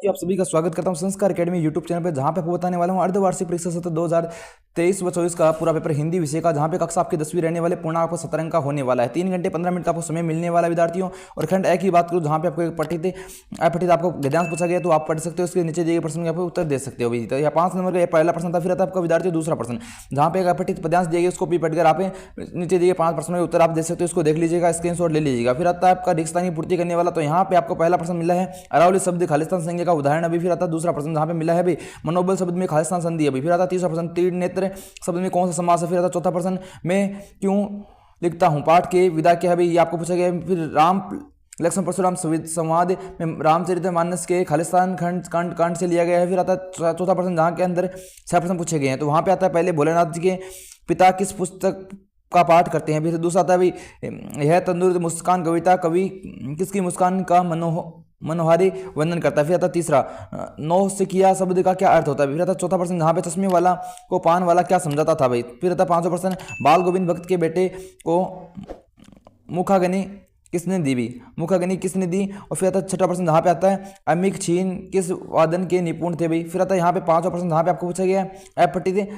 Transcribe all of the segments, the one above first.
विद्यार्थियों, आप सभी का स्वागत करता हूं संस्कार अकेडमी यूट्यूब चैनल पे, जहां पे आपको बताने वाला हूं अर्धवार्षिक परीक्षा सत्र 2023 व 24 का पूरा पेपर हिंदी विषय का, जहां पे कक्षा आपकी 10वीं रहने वाले पूर्ण आपको 17 अंक का होने वाला है। 3 घंटे 15 मिनट का आपको समय मिलने वाला है विद्यार्थियों। और खंड ए की बात करूँ, जहां पे आपको एक पठित अपठित आपको गद्यांश पूछा गया, तो आप पढ़ सकते हो, उसके नीचे दिए गए प्रश्न का उत्तर दे सकते हो। तो यह 5 नंबर का पहला प्रश्न था। फिर आता आपका विद्यार्थियों दूसरा प्रश्न, जहां पे एक अपठित पद्यांश दिए गए, उसको भी पढ़कर आप नीचे दिए 5 प्रश्नों के उत्तर आप दे सकते हो, उसको देख लीजिएगा, स्क्रीनशॉट ले लीजिएगा। फिर आता है आपका रिक्तस्थान की पूर्ति करने वाला, तो यहाँ पे आपको पहला प्रश्न मिला है अरावली शब्द खालिस्तान संज्ञा का उदाहरण। अभी फिर आता दूसरा प्रश्न, जहां पे मिला है अभी मनोबल शब्द में खालिस्तान संधि। अभी फिर आता तीसरा प्रश्न, तीर नेत्र शब्द में कौन सा समास है। फिर आता चौथा प्रश्न, मैं क्यों लिखता हूं, पाठ के विदा क्या है, अभी ये आपको पूछा गया। फिर राम लक्ष्मण परशुराम संवाद में रामचरितमानस के खालिस्तान खंड कांड से लिया गया है। फिर आता चौथा प्रश्न, जहां के अंदर 6 प्रश्न पूछे गए हैं, तो वहां पे आता है पहले भोलेनाथ जी के पिता किस पुस्तक का पाठ करते हैं। फिर दूसरा आता है अभी यह तंदुरुस्त मुस्कान कविता कवि किसकी मुस्कान का मनोहारी वर्णन करता है। फिर आता तीसरा, नौ सिकिया शब्द का क्या अर्थ होता है। फिर आता चौथा प्रश्न, जहां पे चश्मे वाला को पान वाला क्या समझाता था भाई। फिर आता पांचवा प्रश्न, बाल गोविंद भक्त के बेटे को मुखाग्नि किसने दी भी, मुखाग्नि किसने दी। और फिर आता छठा प्रश्न, जहां पे आता है अमिक छीन किस वादन के निपुण थे भाई। फिर आता यहाँ पे पांचवा प्रश्न, जहां पे आपको पूछा गया अपठित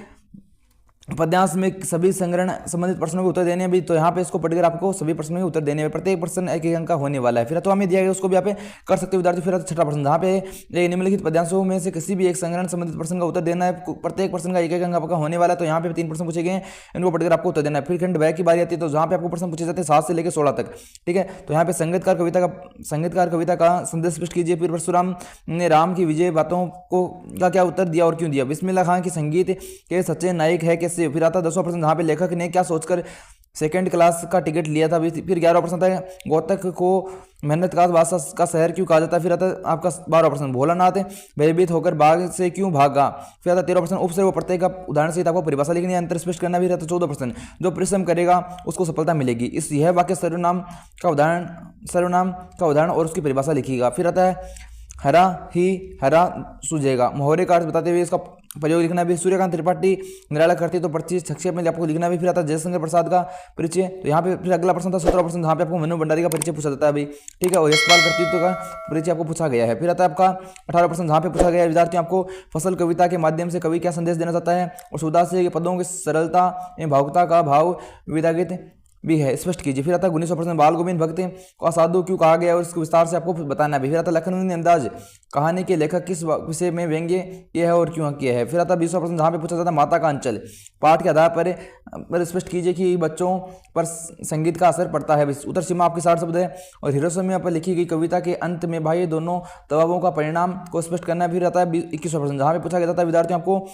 पद्यांश में सभी संग्रहण संबंधित प्रश्नों के उत्तर देने भी, तो यहाँ पे इसको पढ़कर आपको सभी प्रश्नों के उत्तर देने में प्रत्येक प्रश्न एक अंक का होने वाला है। फिर तो हमें दिया गया, उसको भी आप कर सकते हो विद्यार्थी। फिर छठा प्रश्न, जहाँ पे निम्नलिखित पद्यांशों में से किसी भी एक संग्रहण संबंधित प्रश्न का उत्तर देना है, प्रत्येक प्रश्न का एक अंक आपका होने वाला है। तो यहाँ पे 3 प्रश्न पूछे गए हैं, इनको पढ़कर आपको उत्तर देना है। फिर खंड ब की बारी आती है, तो जहाँ पे आपको प्रश्न पूछे जाते हैं 7 से लेकर 16 तक, ठीक है। तो यहाँ पे संगीतकार कविता का संदेश स्पष्ट कीजिए। फिर परशुराम ने राम की विजय बातों को का क्या उत्तर दिया और क्यों दिया। बिस्मिल्लाह खान की संगीत के सच्चे नायक है कैसे। फिर आता 10वां प्रश्न, जहां पे लेखक ने क्या सोचकर सेकंड क्लास का टिकट लिया था। फिर 11वां प्रश्न था, गौतक को मेहनत का बादशाह का शहर क्यों कहा जाता है। फिर आता आपका 12वां प्रश्न, भोलानाथ भयभीत होकर बाघ से क्यों भागा। फिर आता 13वां प्रश्न, उपसर्ग व प्रत्यय का उदाहरण सहित आपको परिभाषा लिखनी है, अंतर स्पष्ट करना भी रहता है। 14वां प्रश्न, जो परिश्रम करेगा उसको सफलता मिलेगी। इस यह वाक्य सर्वनाम का उदाहरण और उसकी परिभाषा लिखिएगा। फिर आता है हरा ही हरा सूझेगा, मोहरे का अर्थ बताते हुए इसका प्रयोग लिखना भी। सूर्यकांत त्रिपाठी निराला करती तो 25 संक्षेप में आपको लिखना भी। फिर आता जयशंकर प्रसाद का परिचय, तो यहाँ पे फिर अगला प्रश्न था 17वां प्रश्न, जहाँ पे आपको मनु भंडारी का परिचय पूछा जाता है अभी, ठीक है। और यशपाल कर्तृत्व का परिचय आपको पूछा गया है। फिर आता है आपका 18वां प्रश्न, जहाँ पे पूछा गया है विद्यार्थियों आपको फसल कविता के माध्यम से कवि क्या संदेश देना चाहता है। और सुधा से पदों की सरलता एवं भावुकता का भाव विदागित भी है, स्पष्ट कीजिए। फिर आता है 19वां प्रश्न, बाल गोविंद भक्त को असाधु क्यों कहा गया और इसको विस्तार से आपको बताना भी। फिर आता है लखनवी अंदाज कहानी के लेखक किस विषय में व्यंग्य किया है और क्यों किया है। फिर आता है 20वां प्रश्न, जहाँ पे पूछा जाता है माता का अंचल पाठ के आधार पर स्पष्ट कीजिए कि बच्चों पर संगीत का असर पड़ता है। उत्तर सीमा आपके 60 शब्द है। और हिरोशिमा पर लिखी गई कविता के अंत में भाई दोनों दबावों का परिणाम को स्पष्ट करना। फिर आता है 21वां प्रश्न, जहाँ पे पूछा गया था विद्यार्थियों आपको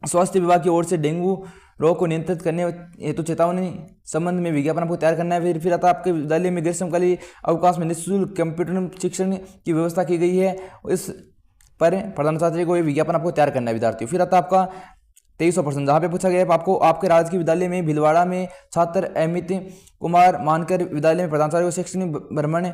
स्वास्थ्य विभाग की ओर से डेंगू रोग को नियंत्रित करने हेतु चेतावनी संबंध में विज्ञापन आपको तैयार करना है। फिर आता है आपके विद्यालय में ग्रीष्मकालीन अवकाश में निःशुल्क कंप्यूटर शिक्षण की व्यवस्था की गई है, इस पर प्रधानाचार्य को ये विज्ञापन आपको तैयार करना है विद्यार्थियों। फिर आता है आपका 23वां प्रश्न, जहाँ पे पूछा गया है आपको आपके राजकीय विद्यालय में भीलवाड़ा में छात्र अमित कुमार मानकर विद्यालय में प्रधानाचार्य को शैक्षणिक भ्रमण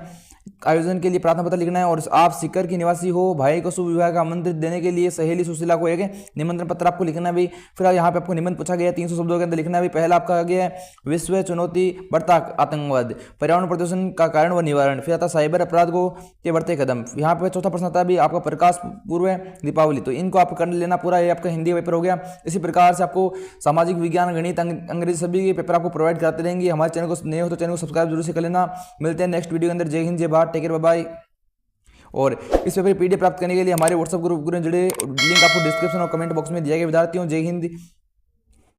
आयोजन के लिए प्रार्थना पत्र लिखना है। और आप सीकर की निवासी हो, भाई को शुभ विवाह का आमंत्रित देने के लिए सहेली सुशीला को एक निमंत्रण पत्र आपको लिखना भी। फिर यहाँ पे आपको निबंध पूछा गया 300 शब्दों के अंदर लिखना भी। पहला आपका आ गया है विश्व चुनौती बढ़ता आतंकवाद, पर्यावरण प्रदूषण का कारण व निवारण। फिर आता साइबर अपराध को के बढ़ते कदम। यहाँ पे चौथा प्रश्न आता है आपका प्रकाश पूर्व दीपावली, तो इनको आप कर लेना पूरा, ये आपका हिंदी पेपर हो गया। इसी प्रकार से आपको सामाजिक विज्ञान, गणित, अंग्रेजी सभी के पेपर आपको प्रोवाइड करते रहेंगे। हमारे चैनल को नए हो तो चैनल को सब्सक्राइब जरूर से कर लेना। मिलते हैं नेक्स्ट वीडियो के अंदर। जय हिंद, जय Bharat, take care, bye bye. और इस पेपर की पीडीएफ प्राप्त करने के लिए हमारे व्हाट्सएप ग्रुप जुड़े, लिंक आपको डिस्क्रिप्शन और कमेंट बॉक्स में दिया गया। विद्यार्थियों जय हिंद।